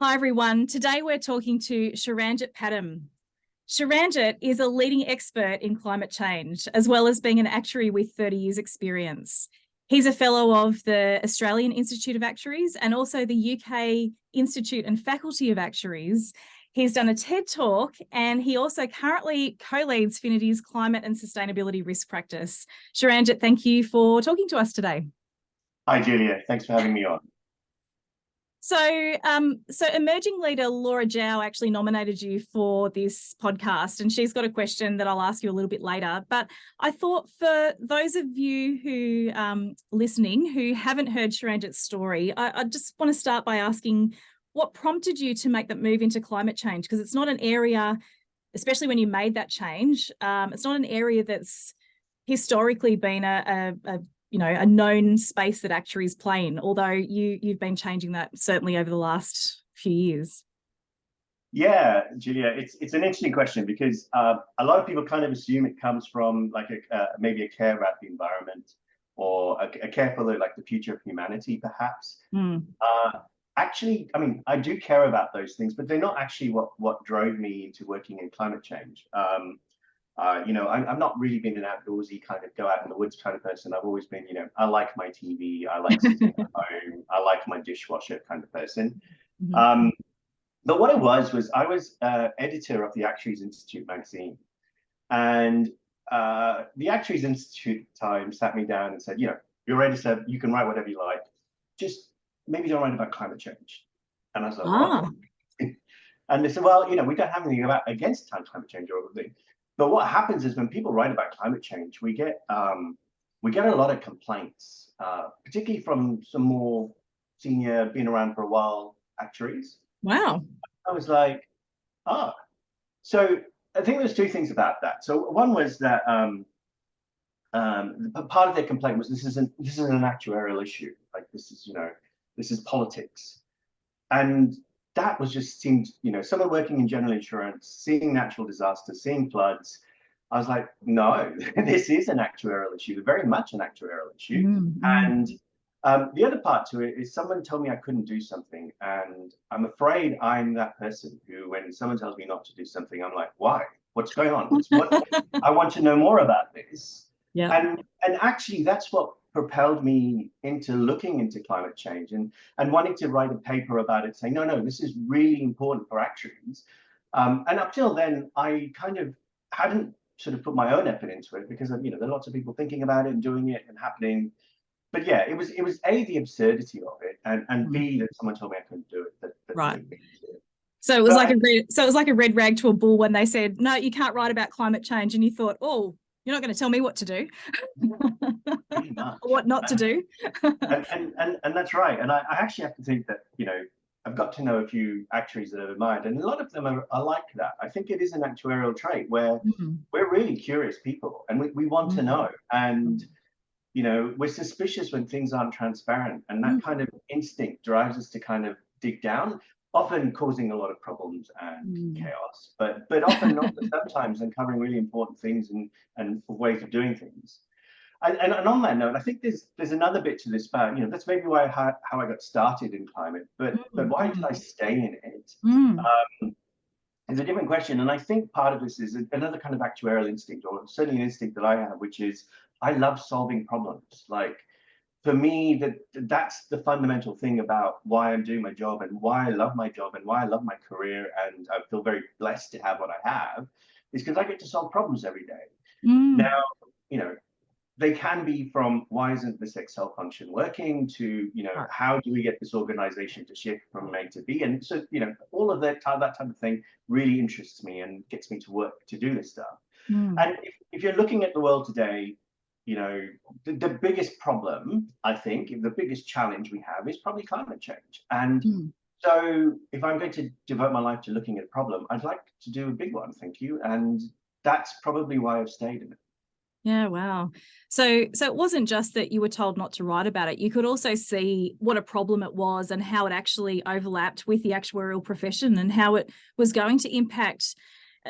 Hi, everyone. Today we're talking to Sharanjit Paddam. Sharanjit is a leading expert in climate change, as well as being an actuary with 30 years experience. He's a fellow of the Australian Institute of Actuaries and also the UK Institute and Faculty of Actuaries. He's done a TED Talk and he also currently co-leads Finity's climate and sustainability risk practice. Sharanjit, thank you for talking to us today. Hi, Julia. Thanks for having me on. So emerging leader Laura Zhao actually nominated you for this podcast, and she's got a question that I'll ask you a little bit later. But I thought for those of you who listening who haven't heard Sharanjit's story, I just want to start by asking what prompted you to make that move into climate change, because it's not an area, especially when you made that change, it's not an area that's historically been a known space that actuaries play in, although you've been changing that certainly over the last few years. Yeah, Julia, it's an interesting question because a lot of people kind of assume it comes from like maybe a care about the environment or a care for the future of humanity, perhaps. Actually, I mean, I do care about those things, but they're not actually what drove me into working in climate change. I'm not really been an outdoorsy kind of go out in the woods kind of person. I've always been, I like my TV, I like sitting at home, I like my dishwasher kind of person. But what it was I was editor of the Actuaries Institute magazine. And the Actuaries Institute time sat me down and said, you're editor, you can write whatever you like. Just maybe don't write about climate change. And I was like, oh. And they said, well, we don't have anything against climate change or everything. But what happens is when people write about climate change, we get a lot of complaints, particularly from some more senior, been around for a while actuaries. Wow. I was like, oh. So I think there's two things about that. So one was that part of their complaint was this isn't an actuarial issue. Like this is politics. And that was just seemed, someone working in general insurance, seeing natural disasters, seeing floods. I was like, no, this is an actuarial issue, very much an actuarial issue. And the other part to it is someone told me I couldn't do something. And I'm afraid I'm that person who, when someone tells me not to do something, I'm like, why? What's going on? I want to know more about this. Yeah. And actually, that's what propelled me into looking into climate change and wanting to write a paper about it, saying, no, this is really important for actuaries. And up till then, I kind of hadn't sort of put my own effort into it because there are lots of people thinking about it and doing it and happening. But yeah, it was A, the absurdity of it, and B, that someone told me I couldn't do it. Right. So it was like a red rag to a bull when they said, no, you can't write about climate change. And you thought, oh, you're not going to tell me what to do. What not to do. and that's right. And I actually have to think that, I've got to know a few actuaries that I've admired, and a lot of them are like that. I think it is an actuarial trait where we're really curious people and we want to know. And, we're suspicious when things aren't transparent. And that kind of instinct drives us to kind of dig down, often causing a lot of problems and chaos, but often not sometimes uncovering really important things and ways of doing things. And on that note, I think there's another bit to this about, that's maybe how I got started in climate, but why did I stay in it? It's a different question. And I think part of this is another kind of actuarial instinct, or certainly an instinct that I have, which is I love solving problems. Like, for me, that's the fundamental thing about why I'm doing my job and why I love my job and why I love my career. And I feel very blessed to have what I have, is because I get to solve problems every day. Now, they can be from why isn't this Excel function working to, how do we get this organization to shift from A to B? And so, all of that type of thing really interests me and gets me to work to do this stuff. And if you're looking at the world today, the biggest problem, I think, the biggest challenge we have is probably climate change. And so if I'm going to devote my life to looking at a problem, I'd like to do a big one, thank you. And that's probably why I've stayed in it. Yeah, wow. So it wasn't just that you were told not to write about it. You could also see what a problem it was and how it actually overlapped with the actuarial profession and how it was going to impact,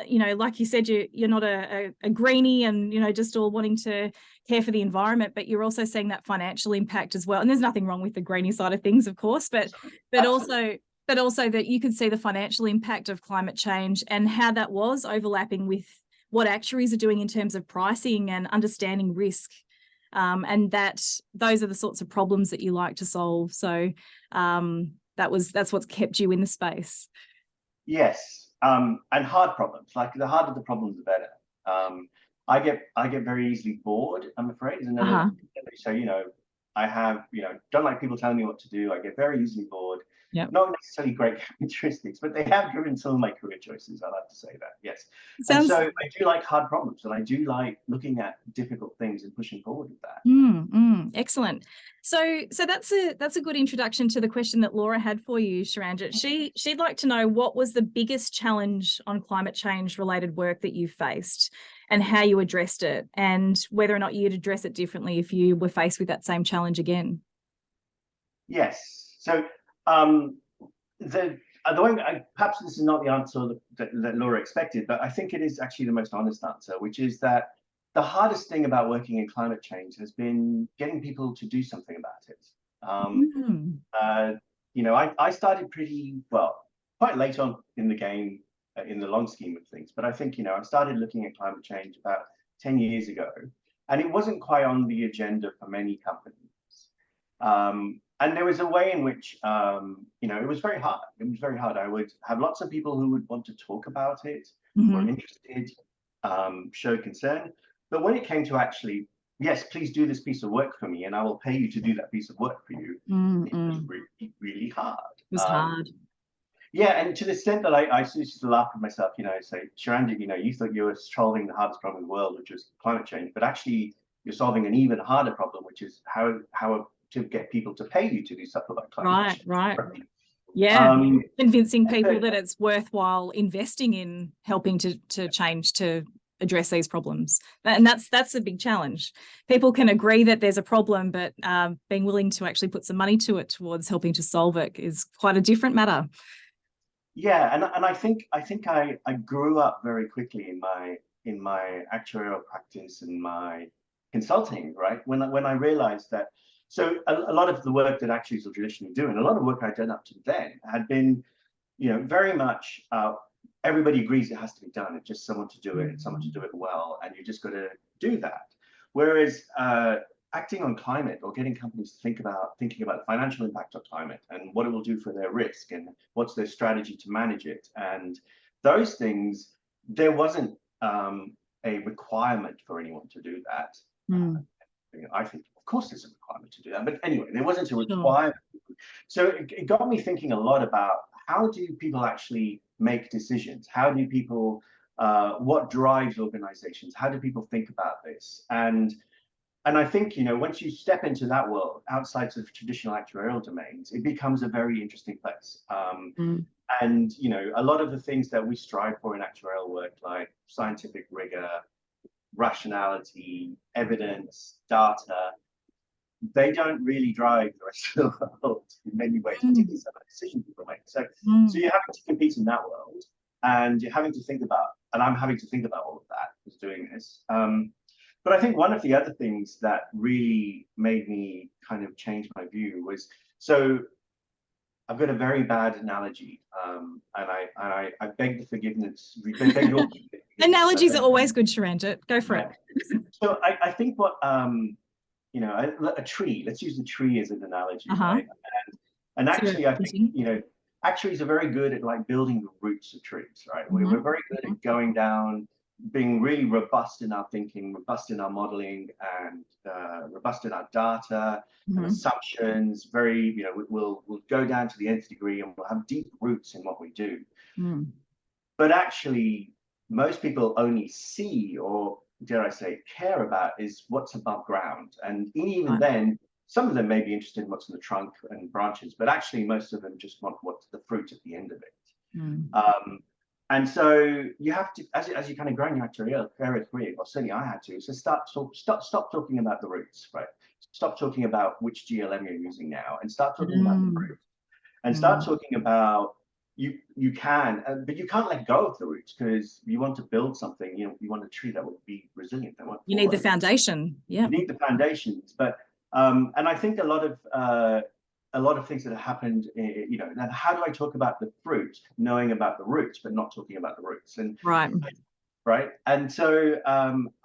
like you said, you're not a greenie and, just all wanting to care for the environment, but you're also seeing that financial impact as well. And there's nothing wrong with the greenie side of things, of course, but also but also that you could see the financial impact of climate change and how that was overlapping with what actuaries are doing in terms of pricing and understanding risk. And that those are the sorts of problems that you like to solve. So that's what's kept you in the space. Yes, and hard problems. Like the harder the problems, the better. I get very easily bored, I'm afraid. And so I have don't like people telling me what to do. I get very easily bored. Yep. Not necessarily great characteristics, but they have driven some of my career choices. I like to say that, yes. Sounds... And so I do like hard problems, and I do like looking at difficult things and pushing forward with that. Excellent. So that's a good introduction to the question that Laura had for you, Sharanjit. She'd like to know what was the biggest challenge on climate change related work that you faced and how you addressed it, and whether or not you'd address it differently if you were faced with that same challenge again. Yes. So the way perhaps this is not the answer that Laura expected, but I think it is actually the most honest answer, which is that the hardest thing about working in climate change has been getting people to do something about it. I started quite late on in the game in the long scheme of things, but I think I started looking at climate change about 10 years ago, and it wasn't quite on the agenda for many companies. And there was a way in which, it was very hard. It was very hard. I would have lots of people who would want to talk about it, were interested, show concern. But when it came to actually, yes, please do this piece of work for me, and I will pay you to do that piece of work for you, it was really, really hard. It was hard. Yeah, and to the extent that I used to laugh at myself, say, Sharanjit, you thought you were solving the hardest problem in the world, which was climate change, but actually you're solving an even harder problem, which is how to get people to pay you to do stuff about climate change. Right. Yeah, convincing people that it's worthwhile investing in helping to change to address these problems. And that's a big challenge. People can agree that there's a problem, but being willing to actually put some money to it towards helping to solve it is quite a different matter. Yeah, and I think I grew up very quickly in my actuarial practice and my consulting, right? When I realized that, so a lot of the work that actuaries will traditionally do, and a lot of work I'd done up to then, had been, very much everybody agrees it has to be done. It's just someone to do it, someone to do it well, and you just got to do that. Whereas acting on climate, or getting companies to thinking about the financial impact of climate and what it will do for their risk and what's their strategy to manage it, and those things, there wasn't a requirement for anyone to do that. I think, of course, there's a requirement to do that, but anyway, there wasn't a requirement. So it got me thinking a lot about how do people actually make decisions? How do people, what drives organizations? How do people think about this? And I think, once you step into that world outside of traditional actuarial domains, it becomes a very interesting place. And, a lot of the things that we strive for in actuarial work, like scientific rigor, rationality, evidence, data, they don't really drive the rest of the world in many ways, particularly some of the decisions people make. So you're having to compete in that world, and you're having to think about, and I'm having to think about all of that as doing this. But I think one of the other things that really made me kind of change my view was, so I've got a very bad analogy, and I beg the forgiveness. Beg your Analogies are always good, Sharanjit. Go for it. So I think what a tree. Let's use the tree as an analogy, right? And actually, I think actuaries are very good at building the roots of trees, right? We're very good at going down, being really robust in our thinking, robust in our modeling, and robust in our data and assumptions. Very, we'll go down to the nth degree, and we'll have deep roots in what we do. But actually, most people only see, or dare I say, care about, is what's above ground. And even then, some of them may be interested in what's in the trunk and branches, but actually most of them just want what's the fruit at the end of it. And so you have to, as you kind of grow in your actuarial career, well, certainly I had to, so stop talking about the roots, right? Stop talking about which GLM you're using now, and start talking about the roots, and start talking about you can, but you can't let go of the roots, because you want to build something. You want a tree that will be resilient. You need the foundation. Yeah, you need the foundations. But and I think a lot of a lot of things that have happened, you know, and how do I talk about the fruit, knowing about the roots, but not talking about the roots? And Right. right. And so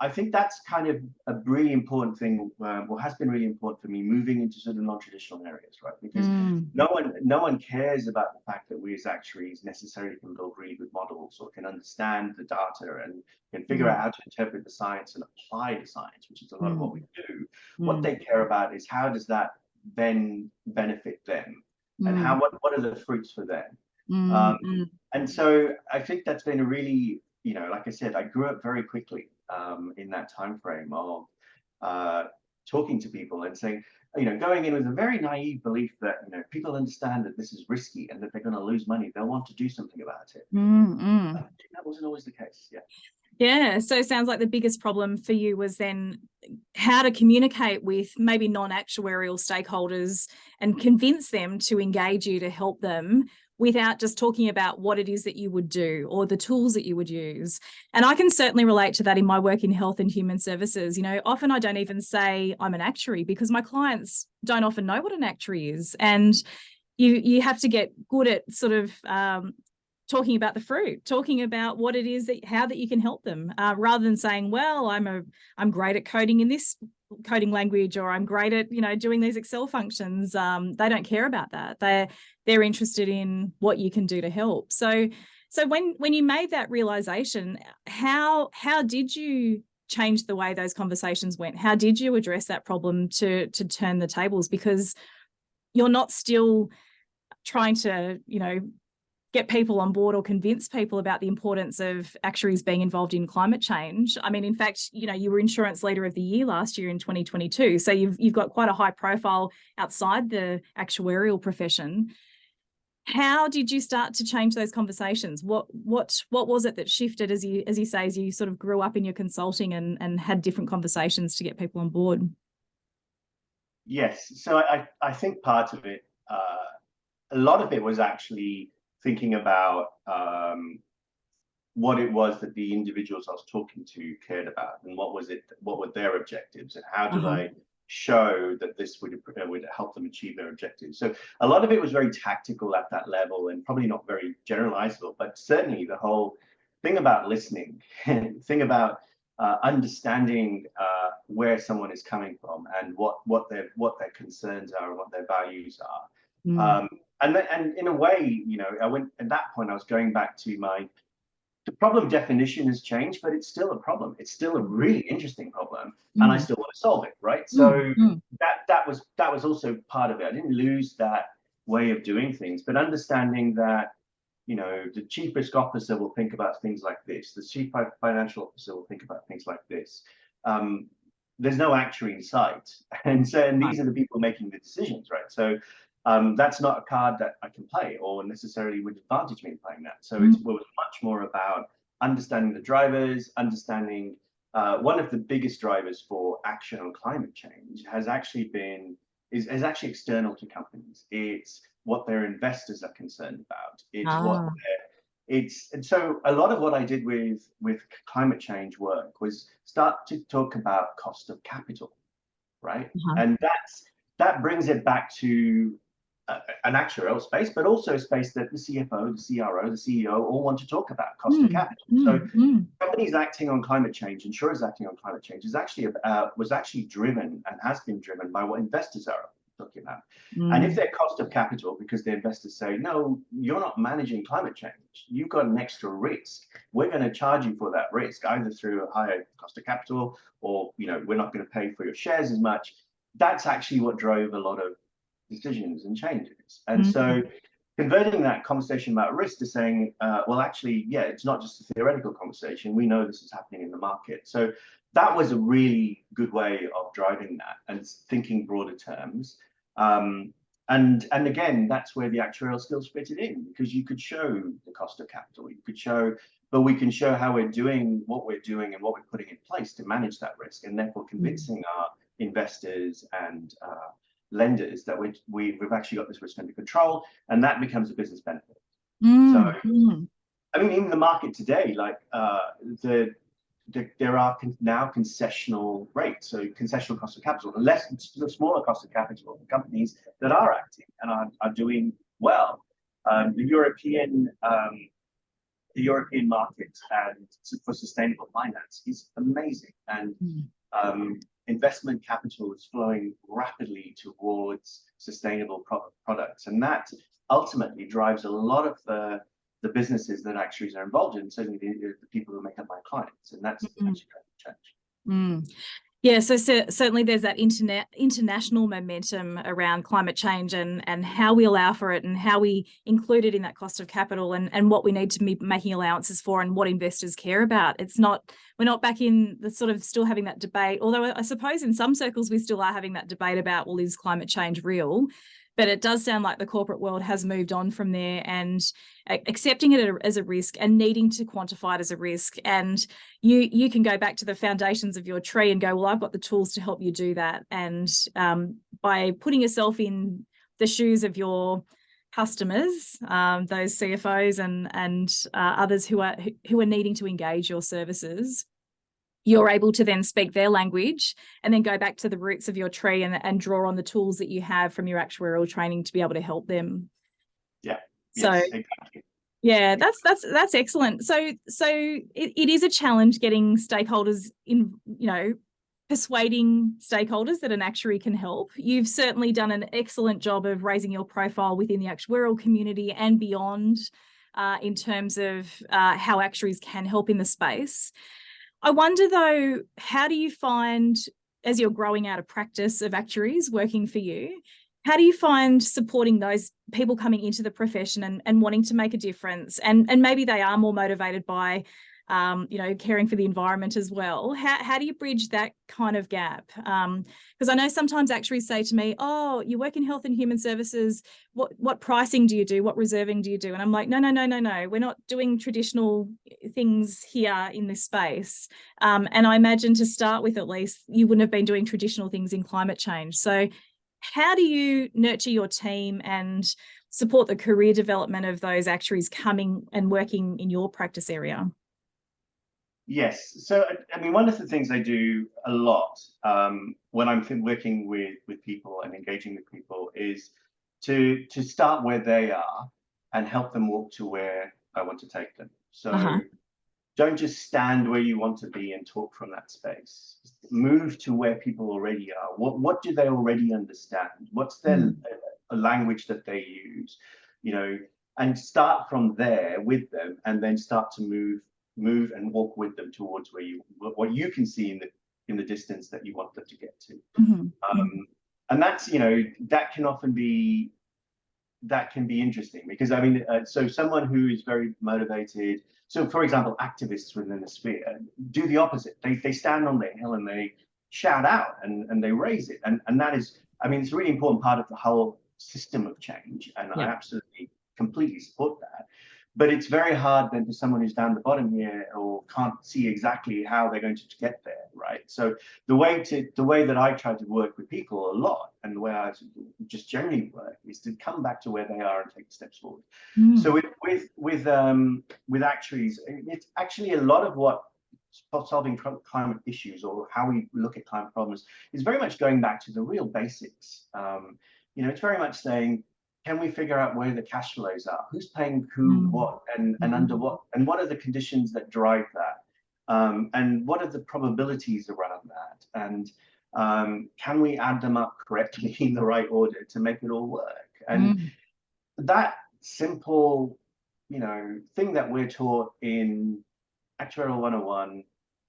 I think that's kind of a really important thing, what has been really important for me moving into sort of non-traditional areas, right? Because no one cares about the fact that we as actuaries necessarily can build really good models or can understand the data and can figure out how to interpret the science and apply the science, which is a lot of what we do. What they care about is how does that then benefit them, and what are the fruits for them? And so I think that's been a really, you know, like I said, I grew up very quickly in that time frame of talking to people and saying, you know, going in with a very naive belief that, you know, people understand that this is risky and that they're going to lose money. They'll want to do something about it. That wasn't always the case. Yeah. Yeah. So it sounds like the biggest problem for you was then how to communicate with maybe non-actuarial stakeholders and convince them to engage you to help them without just talking about what it is that you would do or the tools that you would use. And I can certainly relate to that in my work in health and human services. You know, often I don't even say I'm an actuary because my clients don't often know what an actuary is. And you have to get good at sort of talking about the fruit, talking about what it is that how that you can help them, rather than saying, well, I'm great at coding in this coding language, or I'm great at, you know, doing these Excel functions. They don't care about that. They're interested in what you can do to help. So when you made that realization, how did you change the way those conversations went? How did you address that problem to turn the tables? Because you're not still trying to, you know, get people on board or convince people about the importance of actuaries being involved in climate change. I mean, in fact, you know, you were Insurance Leader of the Year last year in 2022. So you've got quite a high profile outside the actuarial profession. How did you start to change those conversations? What was it that shifted as you say, as you sort of grew up in your consulting and had different conversations to get people on board? Yes. So I think part of it, a lot of it was actually thinking about what it was that the individuals I was talking to cared about, and what were their objectives, and how did I show that this would help them achieve their objectives. So a lot of it was very tactical at that level and probably not very generalizable, but certainly the whole thing about listening, thing about understanding where someone is coming from and what their concerns are and what their values are. And in a way, you know, at that point I was going back to the problem definition has changed, but it's still a problem. It's still a really interesting problem, and I still want to solve it, right? So that was also part of it. I didn't lose that way of doing things, but understanding that, you know, the chief risk officer will think about things like this. The chief financial officer will think about things like this. There's no actuary in sight, and these are the people making the decisions, right? So that's not a card that I can play or necessarily would advantage me in playing that. So it was much more about understanding the drivers, understanding one of the biggest drivers for action on climate change is actually external to companies. It's what their investors are concerned about. And so a lot of what I did with climate change work was start to talk about cost of capital, right? And that brings it back to an actuarial space, but also a space that the CFO, the CRO, the CEO all want to talk about cost of capital. So companies acting on climate change, insurers acting on climate change was actually driven and has been driven by what investors are talking about. And if their cost of capital, because the investors say, no, you're not managing climate change, you've got an extra risk. We're going to charge you for that risk, either through a higher cost of capital or, you know, we're not going to pay for your shares as much. That's actually what drove a lot of decisions and changes. And so converting that conversation about risk to saying, well, actually, yeah, it's not just a theoretical conversation. We know this is happening in the market. So that was a really good way of driving that and thinking broader terms. And again, that's where the actuarial skills fitted in, because you could show the cost of capital, you could show, but we can show how we're doing what we're doing and what we're putting in place to manage that risk, and therefore convincing our investors and lenders that we've actually got this risk under control, and that becomes a business benefit. So, I mean, in the market today, like there are now concessional rates, so concessional cost of capital, the smaller cost of capital for companies that are acting and are doing well. The European market and for sustainable finance is amazing, and investment capital is flowing rapidly towards sustainable products, and that ultimately drives a lot of the businesses that actuaries are involved in, certainly the people who make up my clients, and that's actually going to change. Yeah, so certainly there's that international momentum around climate change and how we allow for it and how we include it in that cost of capital and what we need to be making allowances for and what investors care about. We're not back in the sort of still having that debate, although I suppose in some circles we still are having that debate about, well, is climate change real? But it does sound like the corporate world has moved on from there and accepting it as a risk and needing to quantify it as a risk. And you can go back to the foundations of your tree and go, well, I've got the tools to help you do that. And by putting yourself in the shoes of your customers, those CFOs and others who are needing to engage your services, you're able to then speak their language and then go back to the roots of your tree and draw on the tools that you have from your actuarial training to be able to help them. Yeah. So, yes, exactly. Yeah, that's excellent. So it is a challenge getting stakeholders in, persuading stakeholders that an actuary can help. You've certainly done an excellent job of raising your profile within the actuarial community and beyond in terms of how actuaries can help in the space. I wonder, though, how do you find, as you're growing out a practice of actuaries working for you, how do you find supporting those people coming into the profession and wanting to make a difference? And maybe they are more motivated by, caring for the environment as well. How do you bridge that kind of gap? Because I know sometimes actuaries say to me, oh, you work in health and human services. What pricing do you do? What reserving do you do? And I'm like, no. We're not doing traditional things here in this space. And I imagine to start with, at least, you wouldn't have been doing traditional things in climate change. So how do you nurture your team and support the career development of those actuaries coming and working in your practice area? Yes. So, I mean, one of the things I do a lot when I'm working with people and engaging with people is to start where they are and help them walk to where I want to take them. So don't just stand where you want to be and talk from that space. Move to where people already are. What do they already understand? What's their language that they use? And start from there with them, and then start to move and walk with them towards what you can see in the distance that you want them to get to. And that's that can often be interesting, because I mean, so someone who is very motivated, so for example, activists within the sphere do the opposite. They stand on their hill and they shout out and they raise it, and that is, I mean, it's a really important part of the whole system of change, and I absolutely completely support that. But it's very hard then for someone who's down the bottom here or can't see exactly how they're going to get there, right? So the way that I try to work with people a lot, and the way I just generally work, is to come back to where they are and take steps forward. So with actuaries, it's actually a lot of what solving climate issues or how we look at climate problems is very much going back to the real basics. It's very much saying, can we figure out where the cash flows are? Who's paying who, what, and under what? And what are the conditions that drive that? And what are the probabilities around that? And can we add them up correctly in the right order to make it all work? And that simple, thing that we're taught in Actuarial 101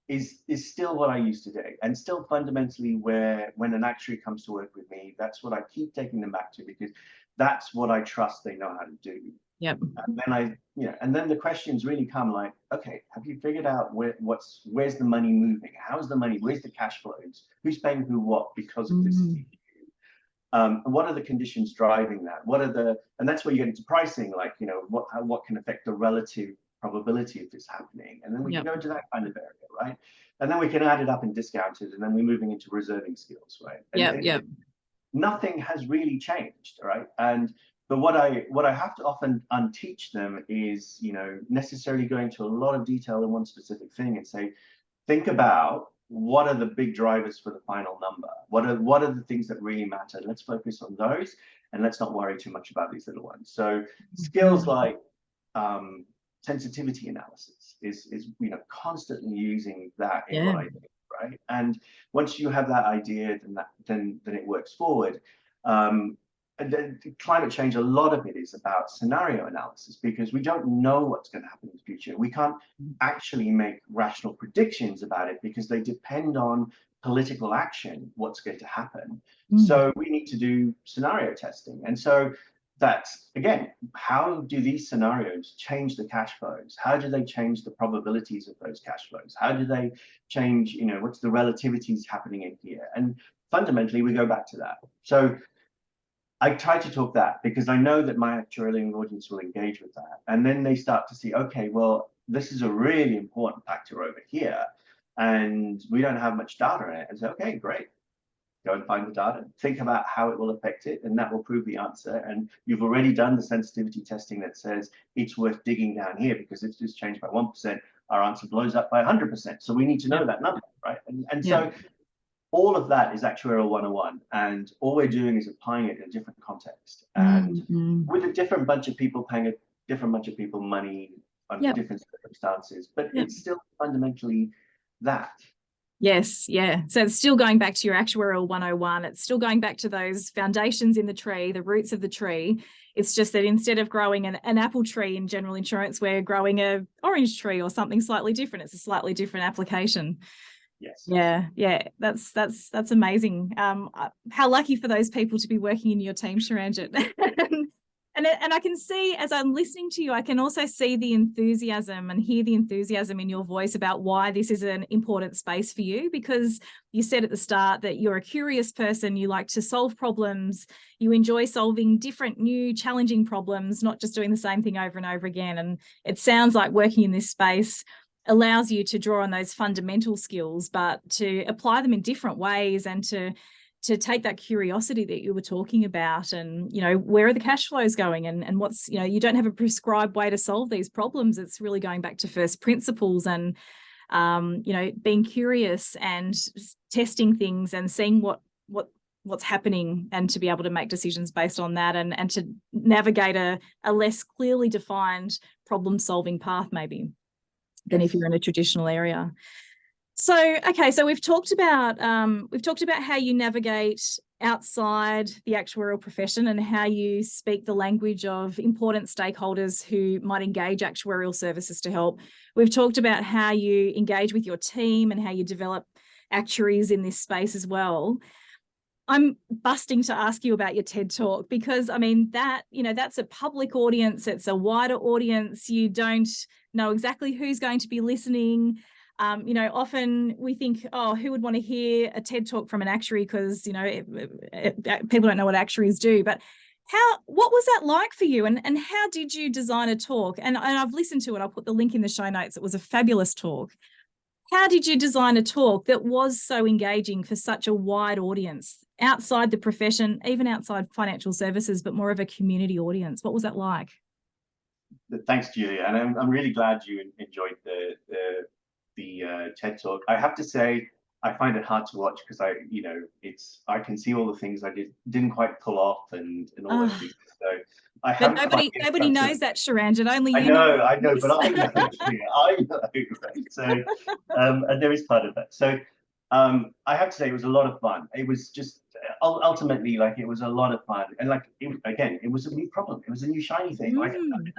is still what I used to do, and still fundamentally when an actuary comes to work with me, that's what I keep taking them back to, because that's what I trust they know how to do. Yep. And then and then the questions really come like, okay, have you figured out where's the money moving? How's the money? Where's the cash flows? Who's paying who what because of this issue? And what are the conditions driving that? And that's where you get into pricing, like, what can affect the relative probability of this happening, and then we can go into that kind of area, right? And then we can add it up and discount it, and then we're moving into reserving skills, right? Nothing has really changed, right? But what I have to often unteach them is, necessarily going to a lot of detail in one specific thing and say, think about what are the big drivers for the final number. What are the things that really matter? Let's focus on those, and let's not worry too much about these little ones. So skills like sensitivity analysis is constantly using that in what I do, right? And once you have that idea, then it works forward. And then climate change, a lot of it is about scenario analysis, because we don't know what's going to happen in the future. We can't actually make rational predictions about it because they depend on political action, what's going to happen. So we need to do scenario testing. And so that's, again, how do these scenarios change the cash flows? How do they change the probabilities of those cash flows? How do they change, what's the relativities happening in here? And fundamentally, we go back to that. So I try to talk that because I know that my actuarial audience will engage with that. And then they start to see, okay, well, this is a really important factor over here, and we don't have much data on it. And say, okay, great. Go and find the data, think about how it will affect it, and that will prove the answer. And you've already done the sensitivity testing that says it's worth digging down here, because if it's changed by 1%, our answer blows up by 100%. So we need to know that number, right? And so all of that is actuarial 101, and all we're doing is applying it in a different context, and with a different bunch of people paying a different bunch of people money under different circumstances, but it's still fundamentally that. Yes, yeah. So it's still going back to your actuarial 101. It's still going back to those foundations in the tree, the roots of the tree. It's just that instead of growing an apple tree in general insurance, we're growing an orange tree or something slightly different. It's a slightly different application. Yes. Yeah. That's amazing. How lucky for those people to be working in your team, Sharanjit. And I can see, as I'm listening to you, I can also see the enthusiasm and hear the enthusiasm in your voice about why this is an important space for you, because you said at the start that you're a curious person, you like to solve problems, you enjoy solving different, new, challenging problems, not just doing the same thing over and over again. And it sounds like working in this space allows you to draw on those fundamental skills, but to apply them in different ways, and to take that curiosity that you were talking about, and, where are the cash flows going, and what's, you don't have a prescribed way to solve these problems. It's really going back to first principles, and, being curious and testing things and seeing what's happening, and to be able to make decisions based on that, and to navigate a less clearly defined problem solving path maybe than if you're in a traditional area. So, okay, so we've talked about how you navigate outside the actuarial profession and how you speak the language of important stakeholders who might engage actuarial services to help. We've talked about how you engage with your team and how you develop actuaries in this space as well. I'm busting to ask you about your TED Talk, because that's a public audience. It's a wider audience. You don't know exactly who's going to be listening. Often we think, oh, who would want to hear a TED Talk from an actuary? Because, people don't know what actuaries do. But what was that like for you? And how did you design a talk? And I've listened to it. I'll put the link in the show notes. It was a fabulous talk. How did you design a talk that was so engaging for such a wide audience, outside the profession, even outside financial services, but more of a community audience? What was that like? Thanks, Julia. And I'm really glad you enjoyed the TED Talk. I have to say, I find it hard to watch because I can see all the things I didn't quite pull off and all those things. So but nobody knows that, Sharanjit. Only you. I know, but I know. I know, right? So, and there is part of that. So, I have to say, it was a lot of fun. It was just ultimately, it was a lot of fun, and it was a new problem. It was a new shiny thing.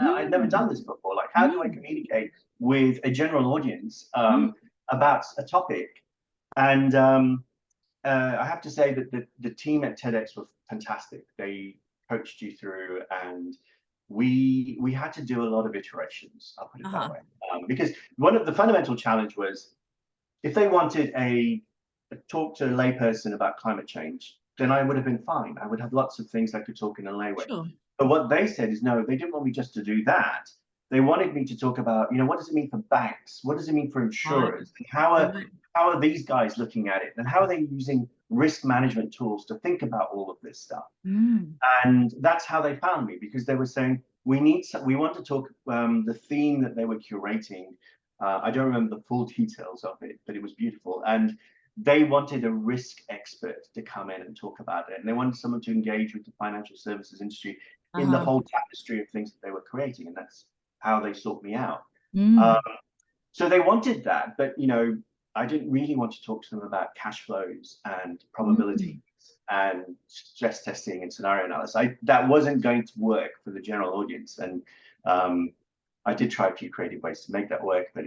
I'd never done this before. How do I communicate with a general audience about a topic? And I have to say that the team at TEDx were fantastic. They coached you through, and we had to do a lot of iterations. I'll put it that way, because one of the fundamental challenge was, if they wanted a talk to a layperson about climate change, then I would have been fine. I would have lots of things I could talk in a layaway. Sure. But what they said is, no, they didn't want me just to do that. They wanted me to talk about, what does it mean for banks? What does it mean for insurers? And how are these guys looking at it? And how are they using risk management tools to think about all of this stuff? And that's how they found me, because they were saying, we want to talk, the theme that they were curating I don't remember the full details of it, but it was beautiful. And they wanted a risk expert to come in and talk about it. And they wanted someone to engage with the financial services industry in the whole tapestry of things that they were creating. And that's how they sought me out. So they wanted that, but I didn't really want to talk to them about cash flows and probabilities and stress testing and scenario analysis. That wasn't going to work for the general audience. And I did try a few creative ways to make that work, but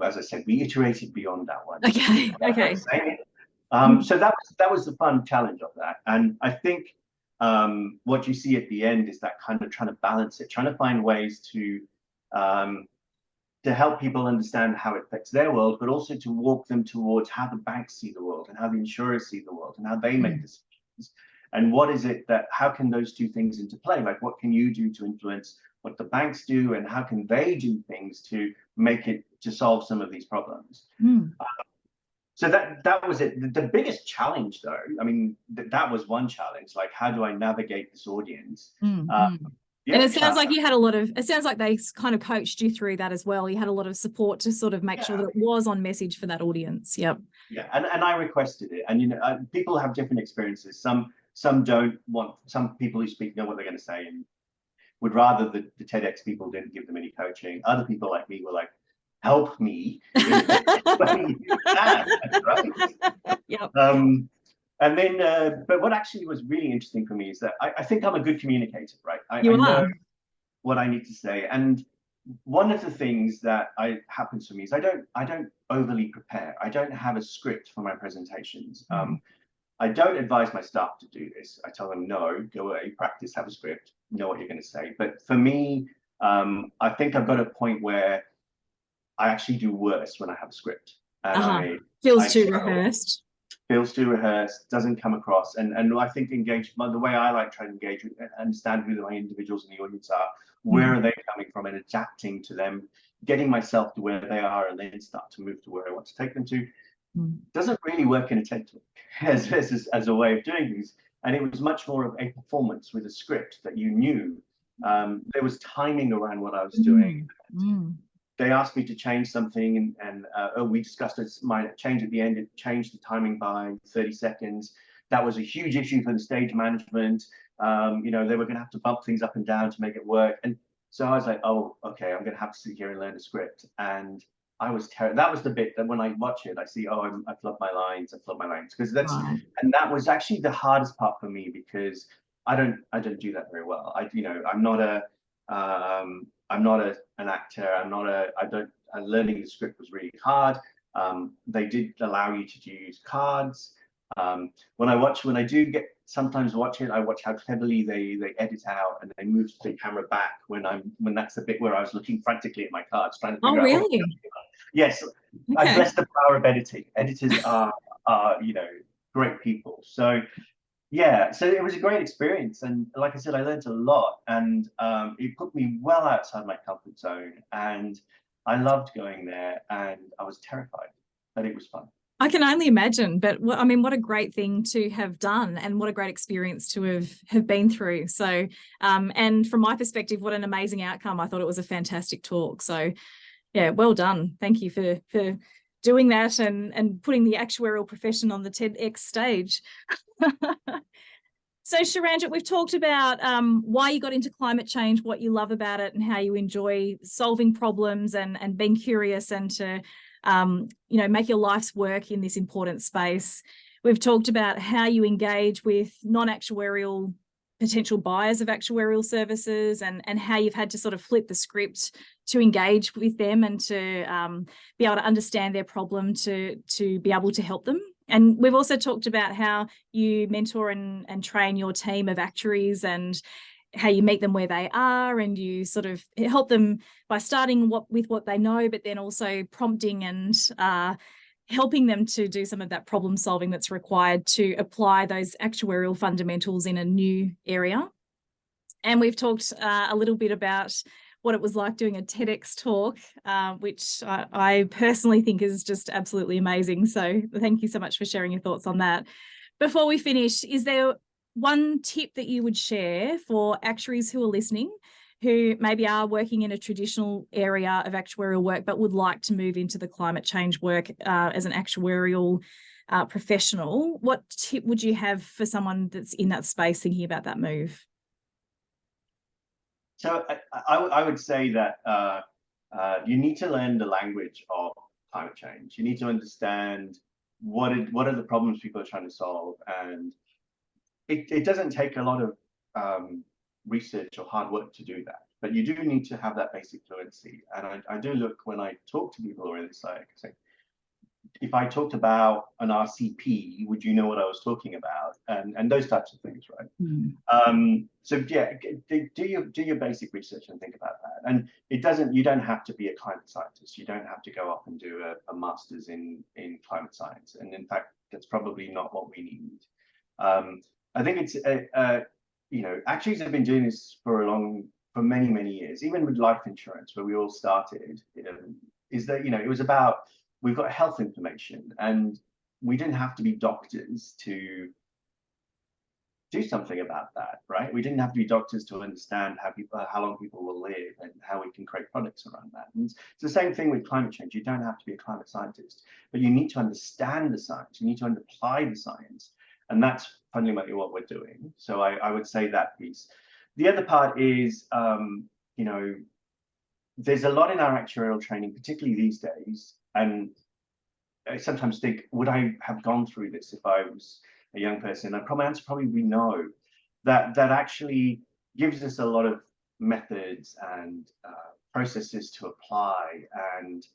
as I said, we iterated beyond that one. Okay. So that was the fun challenge of that. And I think what you see at the end is that kind of trying to balance it, trying to find ways to help people understand how it affects their world, but also to walk them towards how the banks see the world and how the insurers see the world and how they make decisions. And what is it that, how can those two things interplay? Like, what can you do to influence what the banks do, and how can they do things to make it, to solve some of these problems? So that was it. The biggest challenge, though, I mean, that was one challenge. Like, how do I navigate this audience? And it sounds like you had a lot of, it sounds like they kind of coached you through that as well. You had a lot of support to sort of make sure that it was on message for that audience. Yep. Yeah, and I requested it. And, people have different experiences. Some don't want, some people who speak know what they're going to say and would rather the TEDx people didn't give them any coaching. Other people like me were like, help me. Right? Yep. And then, but what actually was really interesting for me is that I think I'm a good communicator, right? I know what I need to say. And one of the things that happens for me is I don't overly prepare. I don't have a script for my presentations. I don't advise my staff to do this. I tell them, no, go away, practice, have a script, know what you're going to say. But for me, I think I've got a point where I actually do worse when I have a script. And feels too rehearsed. Feels too rehearsed, doesn't come across. And I think the way I like trying to engage with, understand who the individuals in the audience are, where are they coming from, and adapting to them, getting myself to where they are, and then start to move to where I want to take them to. Doesn't really work in a TED talk as a way of doing things. And it was much more of a performance with a script that you knew. There was timing around what I was doing. They asked me to change something, and we discussed it might change at the end. It changed the timing by 30 seconds. That was a huge issue for the stage management. They were going to have to bump things up and down to make it work. And so I was like, oh, okay, I'm going to have to sit here and learn a script. And I was terrible. That was the bit that when I watch it, I see, oh, I flub my lines, because that's, and that was actually the hardest part for me, because I don't do that very well. I'm not an actor. Learning the script was really hard. They did allow you to use cards. When I do sometimes watch it, I watch how cleverly they edit out, and they move the camera back when that's the bit where I was looking frantically at my cards, trying to figure out. Really? Yes. Okay. I bless the power of editing. Editors are great people. So yeah, so it was a great experience, and like I said, I learned a lot, and it put me well outside my comfort zone, and I loved going there, and I was terrified, but it was fun. I can only imagine, but I mean, what a great thing to have done, and what a great experience to have been through. So, and from my perspective, what an amazing outcome. I thought it was a fantastic talk. So yeah, well done. Thank you for doing that and putting the actuarial profession on the TEDx stage. So Sharanjit, we've talked about why you got into climate change, what you love about it, and how you enjoy solving problems and being curious, and to make your life's work in this important space. We've talked about how you engage with non-actuarial potential buyers of actuarial services, and how you've had to sort of flip the script to engage with them and to be able to understand their problem to be able to help them. And we've also talked about how you mentor and train your team of actuaries, and how you meet them where they are, and you sort of help them by starting with what they know, but then also prompting and helping them to do some of that problem solving that's required to apply those actuarial fundamentals in a new area. And we've talked a little bit about what it was like doing a TEDx talk, which I personally think is just absolutely amazing. So thank you so much for sharing your thoughts on that. Before we finish, is there one tip that you would share for actuaries who are listening, who maybe are working in a traditional area of actuarial work but would like to move into the climate change work as an actuarial professional, what tip would you have for someone that's in that space thinking about that move? So I would say that you need to learn the language of climate change. You need to understand what are the problems people are trying to solve, and it doesn't take a lot of research or hard work to do that, but you do need to have that basic fluency. And I do look, when I talk to people who are in this, like, say, if I talked about an RCP, would you know what I was talking about? And those types of things, right? So yeah, do your basic research and think about that. And you don't have to be a climate scientist. You don't have to go off and do a master's in climate science. And in fact, that's probably not what we need. I think it's actuaries have been doing this for many years, even with life insurance, where we all started. Is that it was about, we've got health information, and we didn't have to be doctors to do something about that, right? We didn't have to be doctors to understand how long people will live and how we can create products around that. And it's the same thing with climate change. You don't have to be a climate scientist, but you need to understand the science. You need to apply the science, and that's fundamentally what we're doing. So I would say that piece. The other part is, there's a lot in our actuarial training, particularly these days, and I sometimes think, would I have gone through this if I was a young person? And my answer probably be no. That actually gives us a lot of methods and processes to apply, and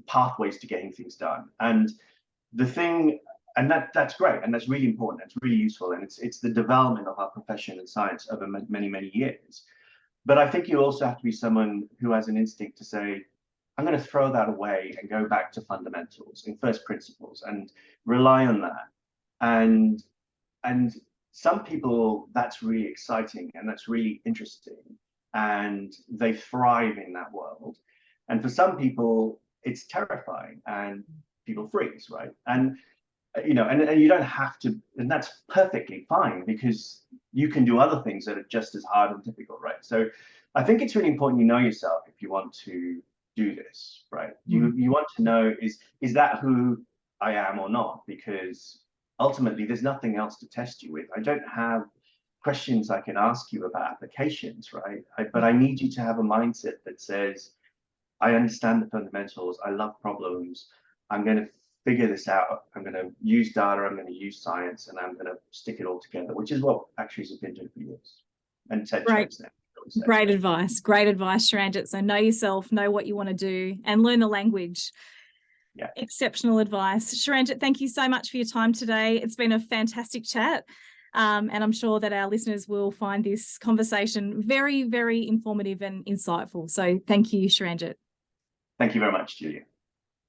pathways to getting things done. And the thing, and that's great, and that's really important. It's really useful, and it's the development of our profession and science over many years. But I think you also have to be someone who has an instinct to say, I'm going to throw that away and go back to fundamentals and first principles and rely on that. And some people, that's really exciting and that's really interesting, and they thrive in that world. And for some people, it's terrifying and people freeze, right? And and you don't have to, and that's perfectly fine, because you can do other things that are just as hard and difficult, right? So I think it's really important you know yourself if you want to do this, right? You want to know, is that who I am or not? Because ultimately there's nothing else to test you with. I don't have questions I can ask you about applications, right? But I need you to have a mindset that says, I understand the fundamentals, I love problems, I'm going to figure this out, I'm going to use data, I'm going to use science, and I'm going to stick it all together, which is what actuaries have been doing for years. And TEDx now. Great advice, Sharanjit. So know yourself, know what you want to do, and learn the language. Yeah. Exceptional advice. Sharanjit, thank you so much for your time today. It's been a fantastic chat. And I'm sure that our listeners will find this conversation very, very informative and insightful. So thank you, Sharanjit. Thank you very much, Julia.